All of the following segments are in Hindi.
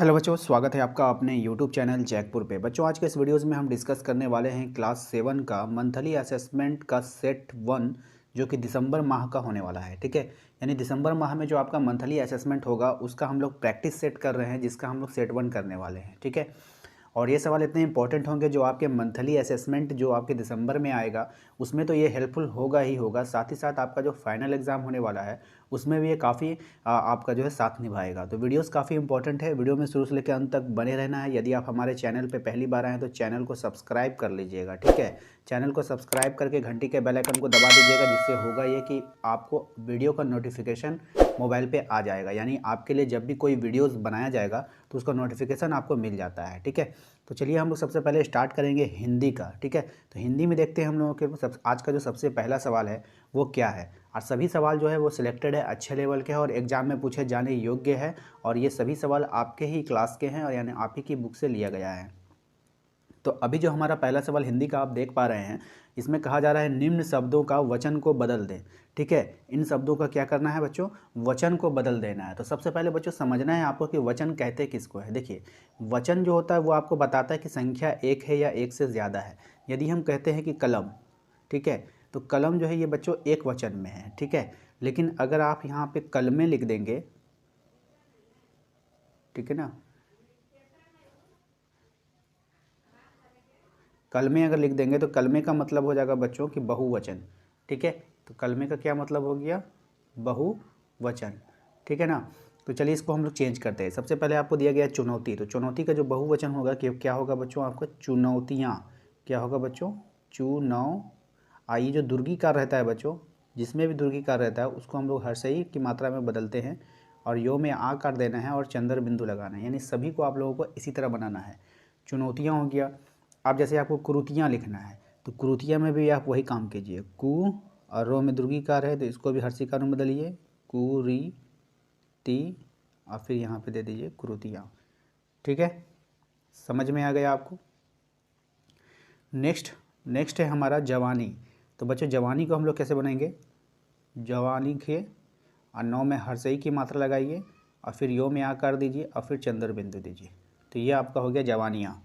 हेलो बच्चों, स्वागत है आपका अपने यूट्यूब चैनल जैकपुर पे। बच्चों, आज के इस वीडियोस में हम डिस्कस करने वाले हैं क्लास 7 का मंथली असेसमेंट का सेट 1 जो कि दिसंबर माह का होने वाला है। ठीक है, यानी दिसंबर माह में जो आपका मंथली असेसमेंट होगा उसका हम लोग प्रैक्टिस सेट कर रहे हैं, जिसका हम लोग सेट 1 करने वाले हैं। ठीक है, और ये सवाल इतने इंपॉर्टेंट होंगे जो आपके मंथली असेसमेंट जो आपके दिसंबर में आएगा उसमें तो ये हेल्पफुल होगा ही होगा, साथ ही साथ आपका जो फाइनल एग्ज़ाम होने वाला है उसमें भी ये काफ़ी आपका जो है साथ निभाएगा। तो वीडियोस काफ़ी इंपॉर्टेंट है, वीडियो में शुरू से लेकर अंत तक बने रहना है। यदि आप हमारे चैनल पे पहली बार आए हैं तो चैनल को सब्सक्राइब कर लीजिएगा। ठीक है, चैनल को सब्सक्राइब करके घंटी के बेल आइकन को दबा दीजिएगा, जिससे होगा ये कि आपको वीडियो का नोटिफिकेशन मोबाइल पे आ जाएगा, यानी आपके लिए जब भी कोई वीडियोस बनाया जाएगा तो उसका नोटिफिकेशन आपको मिल जाता है। ठीक है, तो चलिए हम लोग सबसे पहले स्टार्ट करेंगे हिंदी का। ठीक है, तो हिंदी में देखते हैं हम लोगों के आज का जो सबसे पहला सवाल है वो क्या है। और सभी सवाल जो है वो सिलेक्टेड है, अच्छे लेवल के हैं और एग्जाम में पूछे जाने योग्य है, और ये सभी सवाल आपके ही क्लास के हैं और यानी आप ही की बुक से लिया गया है। तो अभी जो हमारा पहला सवाल हिंदी का आप देख पा रहे हैं, इसमें कहा जा रहा है निम्न शब्दों का वचन को बदल दें। ठीक है, इन शब्दों का क्या करना है बच्चों, वचन को बदल देना है। तो सबसे पहले बच्चों समझना है आपको कि वचन कहते किसको है। देखिए, वचन जो होता है वो आपको बताता है कि संख्या एक है या एक से ज़्यादा है। यदि हम कहते हैं कि कलम, ठीक है, तो कलम जो है ये बच्चों एक वचन में है। ठीक है, लेकिन अगर आप यहाँ पे कलमें लिख देंगे, ठीक है ना, कलमे अगर लिख देंगे तो कलमे का मतलब हो जाएगा बच्चों कि बहुवचन। ठीक है, तो कलमे का क्या मतलब हो गया, बहुवचन। ठीक है ना, तो चलिए इसको हम लोग चेंज करते हैं। सबसे पहले आपको दिया गया है चुनौती, तो चुनौती का जो बहुवचन होगा कि क्या होगा बच्चों, आपको चुनौतियाँ। क्या होगा बच्चों, चुनौ। आइए, जो दुर्गीकार रहता है बच्चों, जिसमें भी दुर्गीकार रहता है उसको हम लोग हर्षई की मात्रा में बदलते हैं और यो में आ कर देना है और चंद्र बिंदु लगाना है, यानी सभी को आप लोगों को इसी तरह बनाना है। चुनौतियाँ हो गया। अब जैसे आपको कुरुतियाँ लिखना है तो कुरुतियाँ में भी आप वही काम कीजिए, कु और रो में दुर्गीकार है तो इसको भी हर्षिकार में बदलिए, कुरी ती, और फिर यहाँ पे दे दीजिए कुरुतियाँ। ठीक है, समझ में आ गया आपको। नेक्स्ट है हमारा जवानी। तो बच्चों जवानी को हम लोग कैसे बनाएंगे, जवानी लिखिए और नौ में हर्षई की मात्रा लगाइए और फिर यो में आ कर दीजिए और फिर चंद्र बिंदु दीजिए, तो ये आपका हो गया जवानियाँ।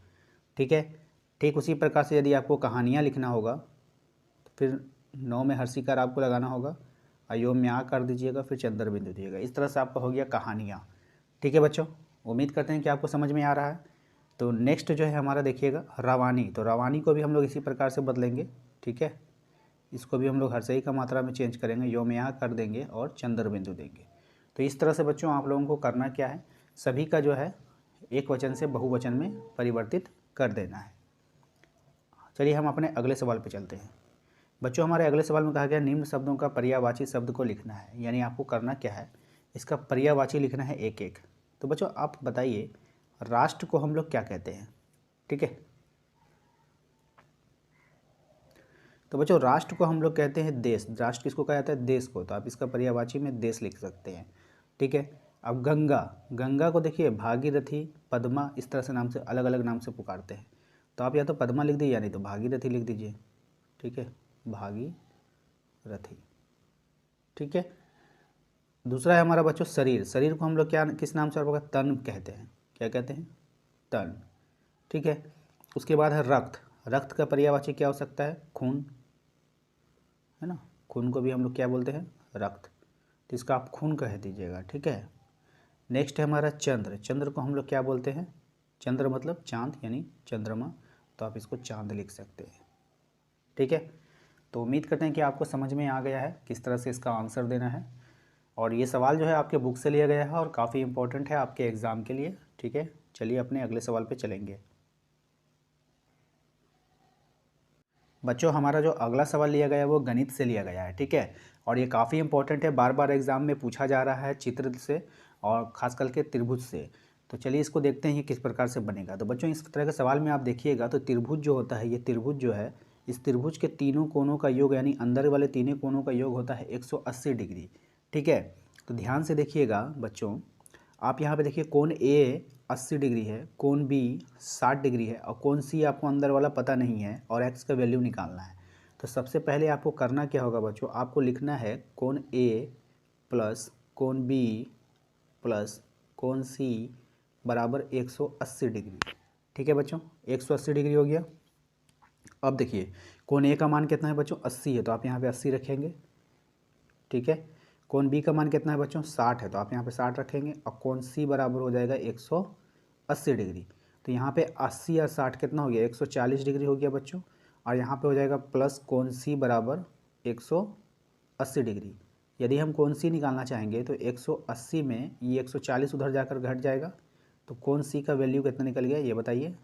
ठीक है, ठीक उसी प्रकार से यदि आपको कहानियाँ लिखना होगा तो फिर नौ में हर्षिकार आपको लगाना होगा, अयो में आ कर दीजिएगा, फिर चंद्र बिंदु दीजिएगा। इस तरह से आपका हो गया कहानियाँ। ठीक है बच्चों, उम्मीद करते हैं कि आपको समझ में आ रहा है। तो नेक्स्ट जो है हमारा देखिएगा रवानी, तो रवानी को भी हम लोग इसी प्रकार से बदलेंगे। ठीक है, इसको भी हम लोग हर्षई का मात्रा में चेंज करेंगे, यो में आ कर देंगे और चंद्र बिंदु देंगे। तो इस तरह से बच्चों आप लोगों को करना क्या है, सभी का जो है एक वचन से बहुवचन में परिवर्तित कर देना है। चलिए हम अपने अगले सवाल पे चलते हैं। बच्चों हमारे अगले सवाल में कहा गया निम्न शब्दों का पर्यायवाची शब्द को लिखना है, यानी आपको करना क्या है, इसका पर्यायवाची लिखना है एक एक। तो बच्चों आप बताइए राष्ट्र को हम लोग क्या कहते हैं। ठीक है, तो बच्चों राष्ट्र को हम लोग कहते हैं देश। राष्ट्र किसको कहा जाता है, देश को, तो आप इसका पर्यायवाची में देश लिख सकते हैं। ठीक है, अब गंगा, गंगा को देखिए भागीरथी, पद्मा, इस तरह से नाम से अलग अलग नाम से पुकारते हैं, तो आप या तो पद्मा लिख दीजिए या नहीं तो भागीरथी लिख दीजिए। ठीक है, भागीरथी। ठीक है, दूसरा है हमारा बच्चों शरीर। शरीर को हम लोग क्या किस नाम से होगा, तन कहते हैं। क्या कहते हैं, तन। ठीक है, उसके बाद है रक्त। रक्त का पर्यायवाची क्या हो सकता है, खून, है ना, खून को भी हम लोग क्या बोलते हैं, रक्त, तो इसका आप खून कह दीजिएगा। ठीक है, नेक्स्ट है हमारा चंद्र। चंद्र को हम लोग क्या बोलते हैं, चंद्र मतलब चांद यानी चंद्रमा, तो आप इसको चांद लिख सकते हैं। ठीक है, तो उम्मीद करते हैं कि आपको समझ में आ गया है किस तरह से इसका आंसर देना है, और ये सवाल जो है आपके बुक से लिया गया है और काफ़ी इंपॉर्टेंट है आपके एग्ज़ाम के लिए। ठीक है, चलिए अपने अगले सवाल पे चलेंगे। बच्चों हमारा जो अगला सवाल लिया गया है वो गणित से लिया गया है। ठीक है, और ये काफ़ी इंपॉर्टेंट है, बार बार एग्जाम में पूछा जा रहा है चित्र से और ख़ास करके त्रिभुज से। तो चलिए इसको देखते हैं ये किस प्रकार से बनेगा। तो बच्चों इस तरह के सवाल में आप देखिएगा तो त्रिभुज जो होता है, ये त्रिभुज जो है, इस त्रिभुज के तीनों कोनों का योग यानी अंदर वाले तीनों कोनों का योग होता है 180 डिग्री। ठीक है, तो ध्यान से देखिएगा बच्चों, आप यहाँ पे देखिए कोण ए 80 डिग्री है, कोण बी 60 डिग्री है और कोण सी आपको अंदर वाला पता नहीं है और एक्स का वैल्यू निकालना है। तो सबसे पहले आपको करना क्या होगा बच्चों, आपको लिखना है कोण ए प्लस कोण बी प्लस कोण सी बराबर 180 डिग्री। ठीक है बच्चों, 180 डिग्री हो गया। अब देखिए कोण ए का मान कितना है बच्चों, 80 है, तो आप यहाँ पे 80 रखेंगे। ठीक है, कोण बी का मान कितना है बच्चों, 60 है, तो आप यहाँ पे 60 रखेंगे। और कोण सी बराबर हो जाएगा 180 डिग्री। तो यहाँ पे 80 और 60 कितना हो गया, 140 डिग्री हो गया बच्चों। और यहाँ पे हो जाएगा प्लस कोण सी बराबर 180 डिग्री। यदि हम कोण सी निकालना चाहेंगे तो 180 में ये 140 उधर जाकर घट जाएगा, तो कोण सी का वैल्यू कितना निकल गया ये बताइए,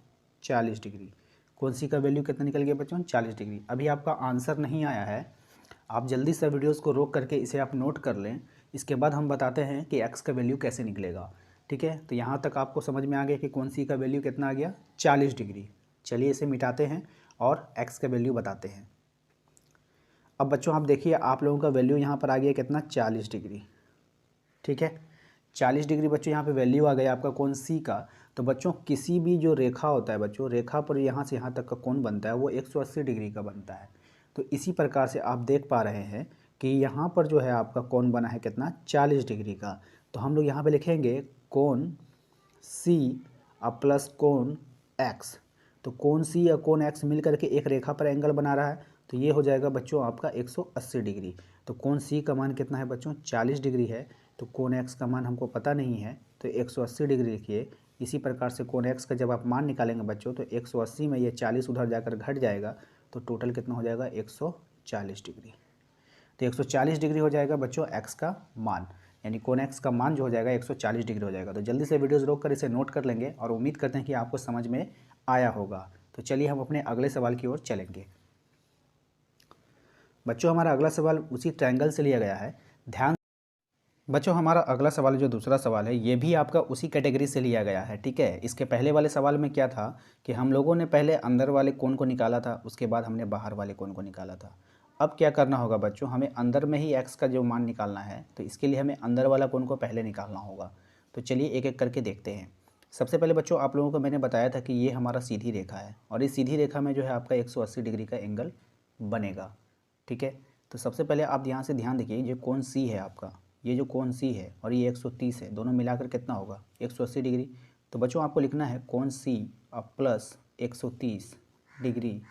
40 डिग्री। कोण सी का वैल्यू कितना निकल गया बच्चों, 40 डिग्री। अभी आपका आंसर नहीं आया है, आप जल्दी से वीडियोस को रोक करके इसे आप नोट कर लें। इसके बाद हम बताते हैं कि एक्स का वैल्यू कैसे निकलेगा। ठीक है, तो यहाँ तक आपको समझ में आ गया कि कोण सी का वैल्यू कितना आ गया, 40 डिग्री। चलिए इसे मिटाते हैं और एक्स का वैल्यू बताते हैं। अब बच्चों आप देखिए, आप लोगों का वैल्यू यहाँ पर आ गया कितना, 40 डिग्री। ठीक है, 40 डिग्री बच्चों यहाँ पे वैल्यू आ गया आपका कोण सी का। तो बच्चों किसी भी जो रेखा होता है बच्चों, रेखा पर यहाँ से यहाँ तक का कोण बनता है वो 180 डिग्री का बनता है। तो इसी प्रकार से आप देख पा रहे हैं कि यहाँ पर जो है आपका कोण बना है कितना, 40 डिग्री का। तो हम लोग यहाँ पे लिखेंगे कोण सी और प्लस कोण एक्स। तो कोण सी और कोण एक्स मिल करके एक रेखा पर एंगल बना रहा है, तो ये हो जाएगा बच्चों आपका 180 डिग्री। तो कोण सी का मान कितना है बच्चों, 40 डिग्री है। तो कोण एक्स का मान हमको पता नहीं है, तो 180 डिग्री लिखिए। इसी प्रकार से कोण एक्स का जब आप मान निकालेंगे बच्चों, तो 180 में ये 40 उधर जाकर घट जाएगा, तो टोटल कितना हो जाएगा, 140 डिग्री। तो 140 डिग्री हो जाएगा बच्चों एक्स का मान, यानी कोण एक्स का मान जो हो जाएगा 140 डिग्री हो जाएगा। तो जल्दी से वीडियोस रोक कर इसे नोट कर लेंगे और उम्मीद करते हैं कि आपको समझ में आया होगा। तो चलिए हम अपने अगले सवाल की ओर चलेंगे। बच्चों हमारा अगला सवाल उसी ट्रायंगल से लिया गया है। ध्यान बच्चों, हमारा अगला सवाल जो दूसरा सवाल है ये भी आपका उसी कैटेगरी से लिया गया है। ठीक है, इसके पहले वाले सवाल में क्या था कि हम लोगों ने पहले अंदर वाले कोण को निकाला था, उसके बाद हमने बाहर वाले कोण को निकाला था। अब क्या करना होगा बच्चों, हमें अंदर में ही एक्स का जो मान निकालना है, तो इसके लिए हमें अंदर वाला कोण को पहले निकालना होगा। तो चलिए एक एक करके देखते हैं। सबसे पहले बच्चों आप लोगों को मैंने बताया था कि ये हमारा सीधी रेखा है और इस सीधी रेखा में जो है आपका 180 डिग्री का एंगल बनेगा। ठीक है, तो सबसे पहले आप यहाँ से ध्यान देखिए, जो कोण सी है आपका, ये जो कोण सी है और ये 130 है, दोनों मिलाकर कितना होगा, 180 डिग्री। तो बच्चों आपको लिखना है कोण सी और प्लस 130 डिग्री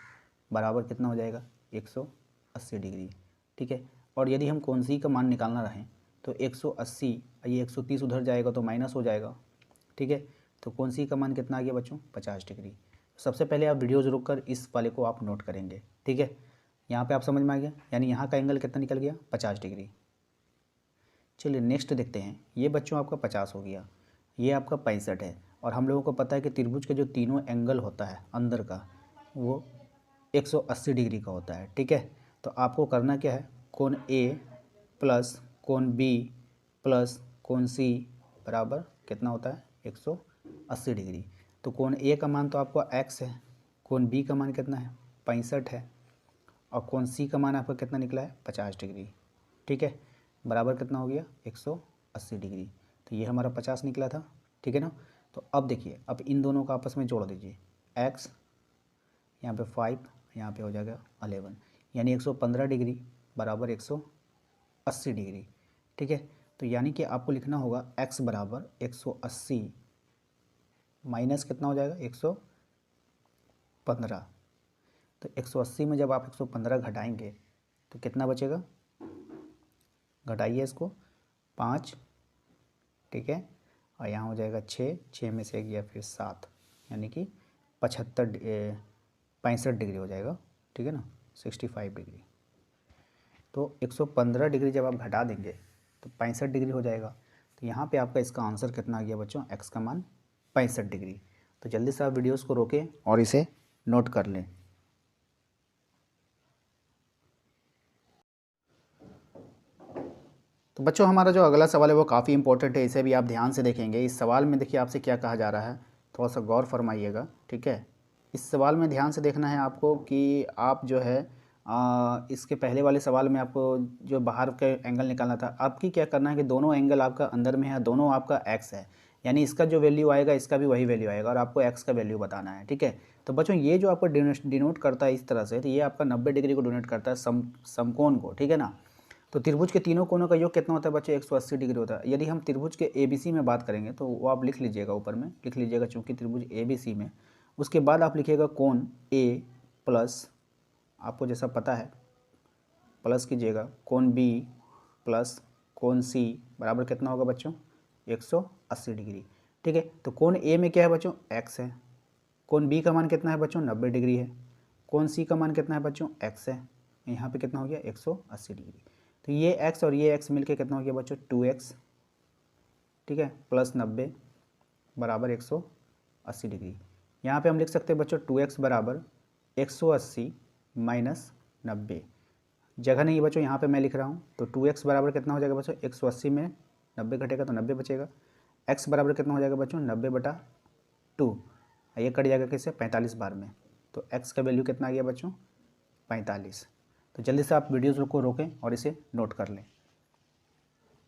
बराबर कितना हो जाएगा, 180 डिग्री। ठीक है, और यदि हम कोण सी का मान निकालना रहें तो 180, ये 130 उधर जाएगा तो माइनस हो जाएगा। ठीक है, तो कोण सी का मान कितना आ गया बच्चों, 50 डिग्री। सबसे पहले आप वीडियोज़ रोक कर इस वाले को आप नोट करेंगे। ठीक है, यहाँ पे आप समझ में आ गया, यानी यहाँ का एंगल कितना निकल गया, 50 डिग्री। चलिए नेक्स्ट देखते हैं। ये बच्चों आपका 50 हो गया, ये आपका 65 है। और हम लोगों को पता है कि त्रिभुज के जो तीनों एंगल होता है अंदर का, वो 180 डिग्री का होता है। ठीक है, तो आपको करना क्या है, कोण ए प्लस कोण बी प्लस कोण सी बराबर कितना होता है, 180 डिग्री। तो कोण ए का मान तो आपको x है, कोण बी का मान कितना है, 65 है, और कोण सी का मान आपका कितना निकला है, 50 डिग्री। ठीक है, बराबर कितना हो गया, 180 डिग्री। तो ये हमारा 50 निकला था। ठीक है ना। तो अब देखिए, अब इन दोनों को आपस में जोड़ दीजिए, x यहाँ पे 5, यहाँ पे हो जाएगा 11, यानी 115 डिग्री बराबर 180 डिग्री। ठीक है, तो यानी कि आपको लिखना होगा x बराबर 180 माइनस कितना हो जाएगा, 115। तो 180 में जब आप 115 घटाएंगे तो कितना बचेगा, घटाइए इसको, 5। ठीक है, और यहाँ हो जाएगा 6 में से गया फिर 7, यानी कि 65 डिग्री हो जाएगा। ठीक है ना, 65 डिग्री। तो 115 डिग्री जब आप घटा देंगे तो 65 डिग्री हो जाएगा। तो यहाँ पे आपका इसका आंसर कितना आ गया बच्चों, एक्स का मान 65 डिग्री। तो जल्दी से आप वीडियोस को रोकें और इसे नोट कर लें। तो बच्चों हमारा जो अगला सवाल है वो काफ़ी इंपॉर्टेंट है, इसे भी आप ध्यान से देखेंगे। इस सवाल में देखिए आपसे क्या कहा जा रहा है, थोड़ा सा गौर फरमाइएगा। ठीक है, इस सवाल में ध्यान से देखना है आपको कि आप जो है इसके पहले वाले सवाल में आपको जो बाहर के एंगल निकालना था, आपकी क्या करना है कि दोनों एंगल आपका अंदर में है, दोनों आपका एक्स है, यानी इसका जो वैल्यू आएगा इसका भी वही वैल्यू आएगा और आपको एक्स का वैल्यू बताना है। ठीक है, तो बच्चों ये जो आपको डिनोट करता है इस तरह से, तो ये आपका 90 डिग्री को डिनोट करता है समकोण को। ठीक है ना, तो त्रिभुज के तीनों कोनों का योग कितना होता है बच्चों? 180 डिग्री होता है। यदि हम त्रिभुज के ABC में बात करेंगे तो वो आप लिख लीजिएगा, ऊपर में लिख लीजिएगा, चूँकि त्रिभुज ABC में, उसके बाद आप लिखिएगा कोण A प्लस, आपको जैसा पता है प्लस कीजिएगा, कोण B प्लस कोण C बराबर कितना होगा बच्चों? 180 डिग्री। ठीक है, तो कोण A में क्या है बच्चों? x है। कोण B का मान कितना है बच्चों? 90 डिग्री है। कोण C का मान कितना है बच्चों? x है। यहाँ पे कितना हो गया? 180 डिग्री। तो ये x और ये x मिलके कितना हो गया बच्चों? 2x। ठीक है, प्लस 90 बराबर 180 डिग्री। यहाँ पे हम लिख सकते हैं बच्चों 2x बराबर 180 माइनस 90। जगह नहीं है बच्चों, यहाँ पे मैं लिख रहा हूँ। तो 2x बराबर कितना हो जाएगा बच्चों? 180 में 90 घटेगा तो 90 बचेगा। x बराबर कितना हो जाएगा बच्चों? 90/2। ये कट जाएगा किससे? 45 बार में। तो x का वैल्यू कितना आ गया बच्चों? 45। तो जल्दी से आप वीडियोज़ को रोकें और इसे नोट कर लें।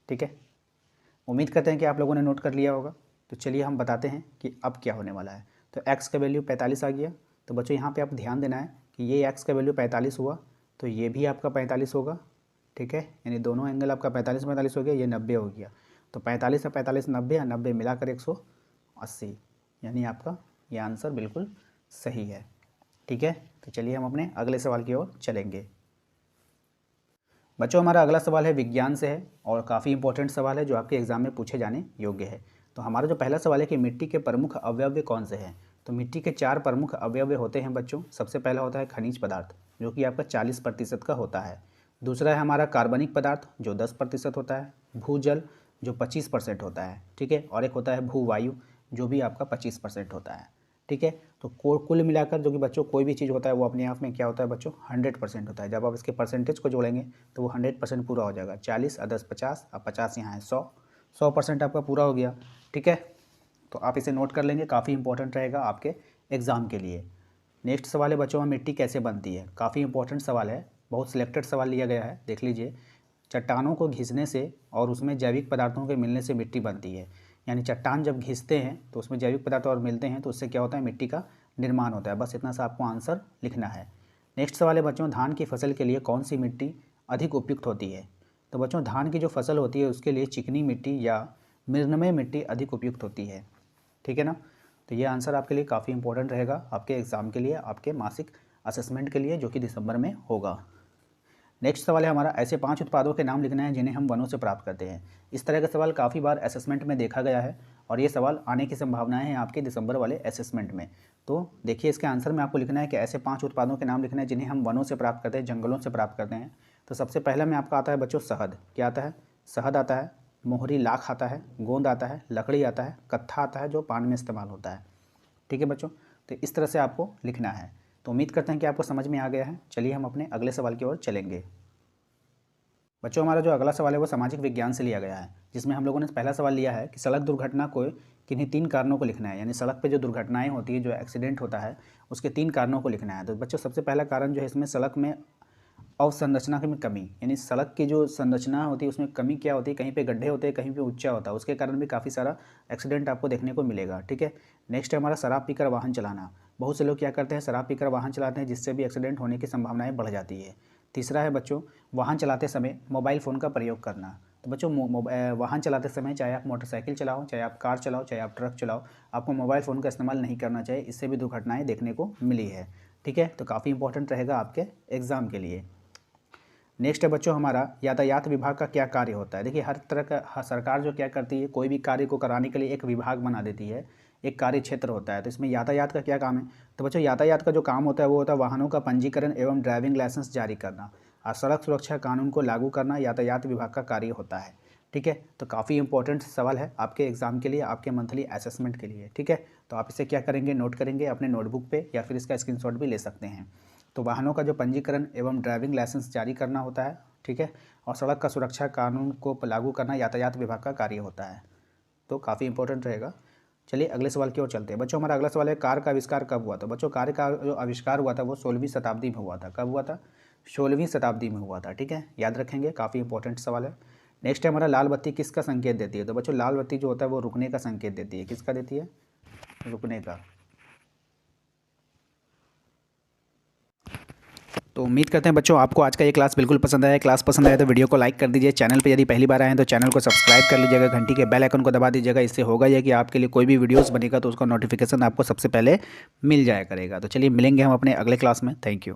ठीक है, उम्मीद करते हैं कि आप लोगों ने नोट कर लिया होगा। तो चलिए हम बताते हैं कि अब क्या होने वाला है। तो x का वैल्यू 45 आ गया। तो बच्चों यहाँ पे आप ध्यान देना है कि ये x का वैल्यू 45 हुआ तो ये भी आपका 45 होगा। ठीक है, यानी दोनों एंगल आपका 45 हो गया, ये 90 हो गया। तो 45 और 45 90 और 90 मिलाकर 180, यानी आपका ये आंसर बिल्कुल सही है। ठीक है, तो चलिए हम अपने अगले सवाल की ओर चलेंगे। बच्चों हमारा अगला सवाल है विज्ञान से है और काफ़ी इंपॉर्टेंट सवाल है जो आपके एग्जाम में पूछे जाने योग्य है। तो हमारा जो पहला सवाल है कि मिट्टी के प्रमुख अवयव कौन से हैं? तो मिट्टी के 4 प्रमुख अवयव होते हैं बच्चों। सबसे पहला होता है खनिज पदार्थ जो कि आपका 40% का होता है। दूसरा है हमारा कार्बनिक पदार्थ जो 10% होता है। भूजल जो 25% होता है। ठीक है, और एक होता है भूवायु जो भी आपका 25% होता है। ठीक है, तो कुल मिलाकर जो कि बच्चों कोई भी चीज़ होता है वो अपने आप में क्या होता है बच्चों? 100% होता है। जब आप इसके परसेंटेज को जोड़ेंगे तो वो 100% पूरा हो जाएगा। 40 और 10 50, अब 50 यहाँ है 100% आपका पूरा हो गया। ठीक है, तो आप इसे नोट कर लेंगे, काफ़ी इंपॉर्टेंट रहेगा आपके एग्ज़ाम के लिए। नेक्स्ट सवाल है बच्चों मिट्टी कैसे बनती है? काफ़ी इंपॉर्टेंट सवाल है, बहुत सिलेक्टेड सवाल लिया गया है, देख लीजिए। चट्टानों को घिसने से और उसमें जैविक पदार्थों के मिलने से मिट्टी बनती है। यानी चट्टान जब घिसते हैं तो उसमें जैविक पदार्थ और मिलते हैं तो उससे क्या होता है? मिट्टी का निर्माण होता है। बस इतना सा आपको आंसर लिखना है। नेक्स्ट सवाल है बच्चों धान की फसल के लिए कौन सी मिट्टी अधिक उपयुक्त होती है? तो बच्चों धान की जो फसल होती है उसके लिए चिकनी मिट्टी या मृणमय मिट्टी अधिक उपयुक्त होती है। ठीक है ना, तो ये आंसर आपके लिए काफ़ी इंपॉर्टेंट रहेगा आपके एग्ज़ाम के लिए, आपके मासिक असेसमेंट के लिए जो कि दिसंबर में होगा। नेक्स्ट सवाल है हमारा ऐसे 5 उत्पादों के नाम लिखना है जिन्हें हम वनों से प्राप्त करते हैं। इस तरह का सवाल काफ़ी बार असेसमेंट में देखा गया है और ये सवाल आने की संभावनाएं हैं आपके दिसंबर वाले असेसमेंट में। तो देखिए इसके आंसर में आपको लिखना है कि ऐसे 5 उत्पादों के नाम लिखना है जिन्हें हम वनों से प्राप्त करते हैं, जंगलों से प्राप्त करते हैं। तो सबसे पहला में आपका आता है बच्चों शहद। क्या आता है? शहद आता है। मोहरी लाख आता है। गोंद आता है। लकड़ी आता है। कत्था आता है जो पान में इस्तेमाल होता है। ठीक है बच्चों, तो इस तरह से आपको लिखना है। तो उम्मीद करते हैं कि आपको समझ में आ गया है। चलिए हम अपने अगले सवाल की ओर चलेंगे। बच्चों हमारा जो अगला सवाल है वो सामाजिक विज्ञान से लिया गया है, जिसमें हम लोगों ने पहला सवाल लिया है कि सड़क दुर्घटना को किन्हीं 3 कारणों को लिखना है। यानी सड़क पे जो दुर्घटनाएं होती है, जो एक्सीडेंट होता है, उसके 3 कारणों को लिखना है। तो बच्चों सबसे पहला कारण जो है इसमें सड़क में अवसंरचना में कमी, यानी सड़क की जो संरचना होती है उसमें कमी क्या होती है? कहीं पे गड्ढे होते हैं, कहीं पे ऊंचा होता है, उसके कारण भी काफ़ी सारा एक्सीडेंट आपको देखने को मिलेगा। ठीक है, नेक्स्ट है हमारा शराब पीकर वाहन चलाना। बहुत से लोग क्या करते हैं? शराब पीकर वाहन चलाते हैं जिससे भी एक्सीडेंट होने की संभावनाएं बढ़ जाती है। तीसरा है बच्चों वाहन चलाते समय मोबाइल फ़ोन का प्रयोग करना। तो बच्चों वाहन चलाते समय चाहे आप मोटरसाइकिल चलाओ, चाहे आप कार चलाओ, चाहे आप ट्रक चलाओ, आपको मोबाइल फ़ोन का इस्तेमाल नहीं करना चाहिए। इससे भी दुर्घटनाएं देखने को मिली है। ठीक है, तो काफ़ी इंपॉर्टेंट रहेगा आपके एग्ज़ाम के लिए। नेक्स्ट है बच्चों हमारा यातायात विभाग का क्या कार्य होता है? देखिए हर तरह का सरकार जो क्या करती है, कोई भी कार्य को कराने के लिए एक विभाग बना देती है, एक कार्य क्षेत्र होता है। तो इसमें यातायात का क्या काम है? तो बच्चों यातायात का जो काम होता है वो होता है वाहनों का पंजीकरण एवं ड्राइविंग लाइसेंस जारी करना और सड़क सुरक्षा कानून को लागू करना यातायात विभाग का कार्य होता है। ठीक है, तो काफ़ी इंपॉर्टेंट सवाल है आपके एग्जाम के लिए, आपके मंथली असेसमेंट के लिए। ठीक है, तो आप इसे क्या करेंगे? नोट करेंगे अपने नोटबुक पे या फिर इसका स्क्रीनशॉट भी ले सकते हैं। तो वाहनों का जो पंजीकरण एवं ड्राइविंग लाइसेंस जारी करना होता है। ठीक है, और सड़क का सुरक्षा कानून को लागू करना यातायात विभाग का कार्य होता है। तो काफ़ी इंपॉर्टेंट रहेगा। चलिए अगले सवाल की ओर चलते हैं। बच्चों हमारा अगला सवाल है कार का आविष्कार कब हुआ था? बच्चों कार का जो आविष्कार हुआ था वो 16वीं शताब्दी में हुआ था। कब हुआ था? 16वीं शताब्दी में हुआ था। ठीक है, याद रखेंगे, काफ़ी इंपॉर्टेंट सवाल है। नेक्स्ट है हमारा लाल बत्ती किसका संकेत देती है? तो बच्चों लाल बत्ती जो होता है वो रुकने का संकेत देती है। किसका देती है? रुकने का। तो उम्मीद करते हैं बच्चों आपको आज का ये क्लास बिल्कुल पसंद आया। क्लास पसंद आया तो वीडियो को लाइक कर दीजिए। चैनल पे यदि पहली बार आए हैं तो चैनल को सब्सक्राइब कर लीजिएगा, घंटी के बेल आइकन को दबा दीजिएगा। इससे होगा यह कि आपके लिए कोई भी वीडियोस बनेगा तो उसका नोटिफिकेशन आपको सबसे पहले मिल जाया करेगा। तो चलिए मिलेंगे हम अपने अगले क्लास में। Thank you.